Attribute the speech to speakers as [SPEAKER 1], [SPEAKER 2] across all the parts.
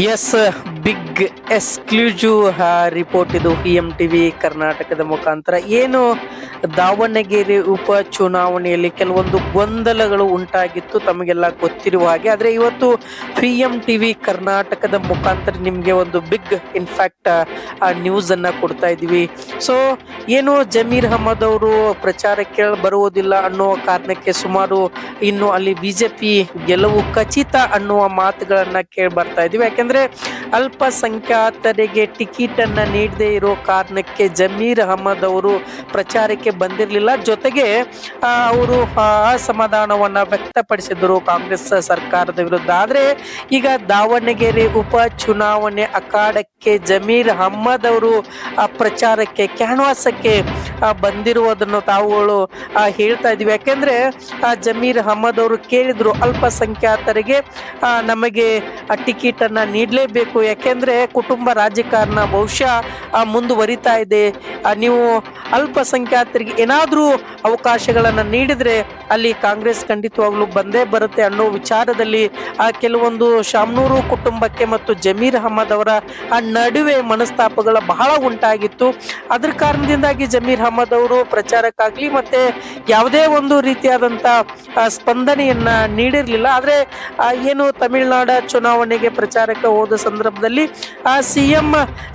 [SPEAKER 1] S, big exclusive report ಇದು TV ಕರ್ನಾಟಕದ ಮುಖಾಂತರ. ಏನು ದಾವಣಗೆರೆ ಉಪ ಚುನಾವಣೆಯಲ್ಲಿ ಕೆಲವೊಂದು ಗೊಂದಲಗಳು ಉಂಟಾಗಿತ್ತು, ತಮಗೆಲ್ಲ ಗೊತ್ತಿರುವ ಹಾಗೆ. ಆದ್ರೆ ಇವತ್ತು ಟಿವಿ ಕರ್ನಾಟಕದ ಮುಖಾಂತರ ನಿಮ್ಗೆ ಒಂದು ಬಿಗ್ ಇನ್ಫ್ಯಾಕ್ಟ್ ನ್ಯೂಸ್ ಅನ್ನ ಕೊಡ್ತಾ ಇದೀವಿ. ಸೊ ಏನು ಜಮೀರ್ ಅಹಮದ್ ಅವರು ಪ್ರಚಾರಕ್ಕೆ ಬರುವುದಿಲ್ಲ ಅನ್ನುವ ಕಾರಣಕ್ಕೆ ಸುಮಾರು ಇನ್ನು ಅಲ್ಲಿ ಬಿಜೆಪಿ ಗೆಲುವು ಖಚಿತ ಅನ್ನುವ ಮಾತುಗಳನ್ನ ಕೇಳಿ ಬರ್ತಾ ಇದೀವಿ. ಯಾಕಂದ್ರೆ ಅಲ್ಪಸಂಖ್ಯಾತರಿಗೆ ಟಿಕೆಟ್ ಅನ್ನ ನೀಡದೇ ಇರೋ ಕಾರಣಕ್ಕೆ ಜಮೀರ್ ಅಹಮದ್ ಅವರು ಪ್ರಚಾರಕ್ಕೆ ಬಂದಿರಲಿಲ್ಲ. ಜೊತೆಗೆ ಅವರು ಅಸಮಾಧಾನವನ್ನ ವ್ಯಕ್ತಪಡಿಸಿದ್ರು ಕಾಂಗ್ರೆಸ್ ಸರ್ಕಾರದ ವಿರುದ್ಧ. ಆದ್ರೆ ಈಗ ದಾವಣಗೆರೆ ಉಪ ಚುನಾವಣೆ ಅಖಾಡಕ್ಕೆ ಜಮೀರ್ ಅಹಮದ್ ಅವರು ಪ್ರಚಾರಕ್ಕೆ ಕ್ಯಾನ್ವಾಸಕ್ಕೆ ಬಂದಿರುವುದನ್ನು ತಾವುಗಳು ಹೇಳ್ತಾ ಇದೀವಿ. ಯಾಕೆಂದ್ರೆ ಜಮೀರ್ ಅಹಮದ್ ಅವರು ಕೇಳಿದ್ರು, ಅಲ್ಪಸಂಖ್ಯಾತರಿಗೆ ನಮಗೆ ಟಿಕೆಟ್ ಅನ್ನ ನೀಡಲೇಬೇಕು, ಯಾಕೆಂದ್ರೆ ಕುಟುಂಬ ರಾಜಕಾರಣ ಬಹುಶಃ ಮುಂದುವರಿತಾ ಇದೆ. ನೀವು ಅಲ್ಪಸಂಖ್ಯಾತರಿಗೆ ಏನಾದ್ರೂ ಅವಕಾಶಗಳನ್ನ ನೀಡಿದ್ರೆ ಅಲ್ಲಿ ಕಾಂಗ್ರೆಸ್ ಖಂಡಿತವಾಗ್ಲೂ ಬಂದೇ ಬರುತ್ತೆ ಅನ್ನೋ ವಿಚಾರದಲ್ಲಿ ಕೆಲವೊಂದು ಶಾಮನೂರು ಕುಟುಂಬಕ್ಕೆ ಮತ್ತು ಜಮೀರ್ ಅಹಮದ್ ಅವರ ನಡುವೆ ಮನಸ್ತಾಪಗಳ ಬಹಳ ಉಂಟಾಗಿತ್ತು. ಅದ್ರ ಕಾರಣದಿಂದಾಗಿ ಜಮೀರ್ ಅಹಮದ್ ಅವರು ಪ್ರಚಾರಕ್ಕಾಗ್ಲಿ ಮತ್ತೆ ಯಾವುದೇ ಒಂದು ರೀತಿಯಾದಂತ ಸ್ಪಂದನೆಯನ್ನ ನೀಡಿರ್ಲಿಲ್ಲ. ಆದ್ರೆ ಏನು ತಮಿಳುನಾಡು ಚುನಾವಣೆಗೆ ಪ್ರಚಾರಕ್ಕೆ ಹೋದ ಸಂದರ್ಭದಲ್ಲಿ ಸಿಎಂ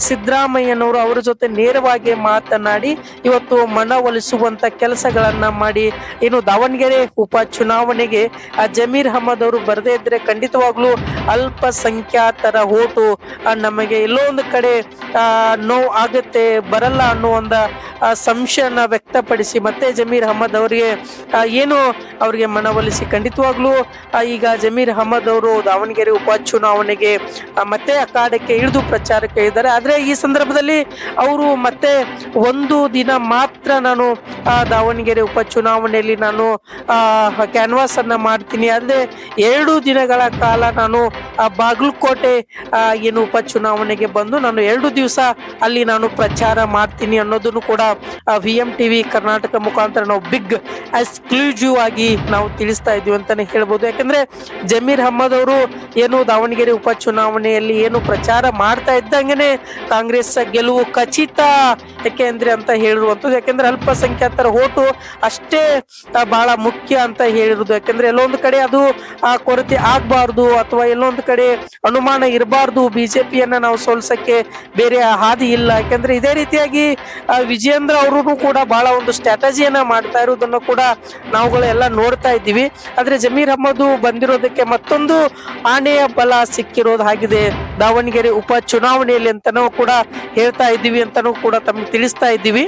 [SPEAKER 1] ಸಿದ್ದರಾಮಯ್ಯನವರು ಅವರ ಜೊತೆ ನೇರವಾಗಿ ಮಾತನಾಡಿ ಇವತ್ತು ಮನವೊಲಿಸುವಂತ ಕೆಲಸಗಳನ್ನ ಮಾಡಿ ಏನು ದಾವಣಗೆರೆ ಉಪ ಚುನಾವಣೆಗೆ ಜಮೀರ್ ಅಹಮದ್ ಅವರು ಬರದೇ ಇದ್ರೆ ಖಂಡಿತವಾಗ್ಲೂ ಅಲ್ಪಸಂಖ್ಯಾತರ ಓಟು ನಮಗೆ ಎಲ್ಲೋ ಒಂದು ಕಡೆ ನೋವು ಆಗುತ್ತೆ, ಬರಲ್ಲ ಅನ್ನೋ ಒಂದು ಸಂಶಯನ ವ್ಯಕ್ತಪಡಿಸಿ ಮತ್ತೆ ಜಮೀರ್ ಅಹಮದ್ ಅವರಿಗೆ ಏನು ಅವರಿಗೆ ಮನವೊಲಿಸಿ ಖಂಡಿತವಾಗ್ಲೂ ಈಗ ಜಮೀರ್ ಅಹಮದ್ ಅವರು ದಾವಣಗೆರೆ ಉಪ ಚುನಾವಣೆಗೆ ಮತ್ತೆ ಅಖಾಡಕ್ಕೆ ಇಳಿದು ಪ್ರಚಾರಕ್ಕೆ ಇದ್ದಾರೆ. ಆದ್ರೆ ಈ ಸಂದರ್ಭದಲ್ಲಿ ಅವರು ಮತ್ತೆ ಒಂದು ದಿನ ಮಾತ್ರ ನಾನು ದಾವಣಗೆರೆ ಉಪ ಚುನಾವಣೆಯಲ್ಲಿ ನಾನು ಕ್ಯಾನ್ವಾಸ್ ಅನ್ನ ಮಾಡ್ತೀನಿ, ಆದ್ರೆ 2 ದಿನಗಳ ಕಾಲ ನಾನು ಬಾಗಲಕೋಟೆ ಏನು ಉಪ ಚುನಾವಣೆಗೆ ಬಂದು ನಾನು 2 ದಿವಸ ಅಲ್ಲಿ ನಾನು ಪ್ರಚಾರ ಮಾಡ್ತೀನಿ ಅನ್ನೋದನ್ನು ಕೂಡ ಟಿವಿ ಕರ್ನಾಟಕ ಮುಖಾಂತರ ನಾವು ಬಿಗ್ ಎಕ್ಸ್ಕ್ಲೂಸಿವ್ ಆಗಿ ನಾವು ತಿಳಿಸ್ತಾ ಇದೀವಿ ಅಂತಾನೆ ಹೇಳ್ಬೋದು. ಯಾಕಂದ್ರೆ ಜಮೀರ್ ಅಹಮದ್ ಅವರು ಏನು ದಾವಣಗೆರೆ ಉಪ ಚುನಾವಣೆಯಲ್ಲಿ ಏನು ಪ್ರಚಾರ ಮಾಡ್ತಾ ಇದ್ದಂಗೆನೆ ಕಾಂಗ್ರೆಸ್ ಗೆಲುವು ಖಚಿತ ಯಾಕೆಂದ್ರೆ ಅಂತ ಹೇಳಿರುವಂತದ್ದು. ಯಾಕೆಂದ್ರೆ ಅಲ್ಪಸಂಖ್ಯಾತರ ಓಟು ಅಷ್ಟೇ ಬಹಳ ಮುಖ್ಯ ಅಂತ ಹೇಳಿರುವುದು. ಯಾಕೆಂದ್ರೆ ಎಲ್ಲೊಂದು ಕಡೆ ಅದು ಕೊರತೆ ಆಗ್ಬಾರ್ದು ಅಥವಾ ಎಲ್ಲೊಂದು ಕಡೆ ಅನುಮಾನ ಇರಬಾರ್ದು, ಬಿಜೆಪಿಯನ್ನ ನಾವು ಸೋಲ್ಸಕ್ಕೆ ಬೇರೆ ಹಾದಿ ಇಲ್ಲ. ಯಾಕಂದ್ರೆ ಇದೇ ರೀತಿಯಾಗಿ ವಿಜಯೇಂದ್ರ ಅವರು ಕೂಡ ಬಹಳ ಒಂದು ಸ್ಟ್ರಾಟಜಿಯನ್ನ ಮಾಡ್ತಾ ಇರುವುದನ್ನು ಕೂಡ ನಾವುಗಳೆಲ್ಲ ನೋಡ್ತಾ ಇದ್ದೀವಿ. ಆದ್ರೆ ಜಮೀರ್ ಅಹಮದ್ ಬಂದಿರೋದಕ್ಕೆ ಮತ್ತೊಂದು ಆನೆಯ ಬಲ ಸಿಕ್ಕಿರೋದು ಆಗಿದೆ ದಾವಣಗೆರೆ ಉಪ ಚುನಾವಣೆಯಲ್ಲಿ ಅಂತಾನೂ ಕೂಡ ಹೇಳ್ತಾ ಇದ್ದೀವಿ ಅಂತಾನೂ ಕೂಡ ತಮಗೆ ತಿಳಿಸ್ತಾ ಇದ್ದೀವಿ.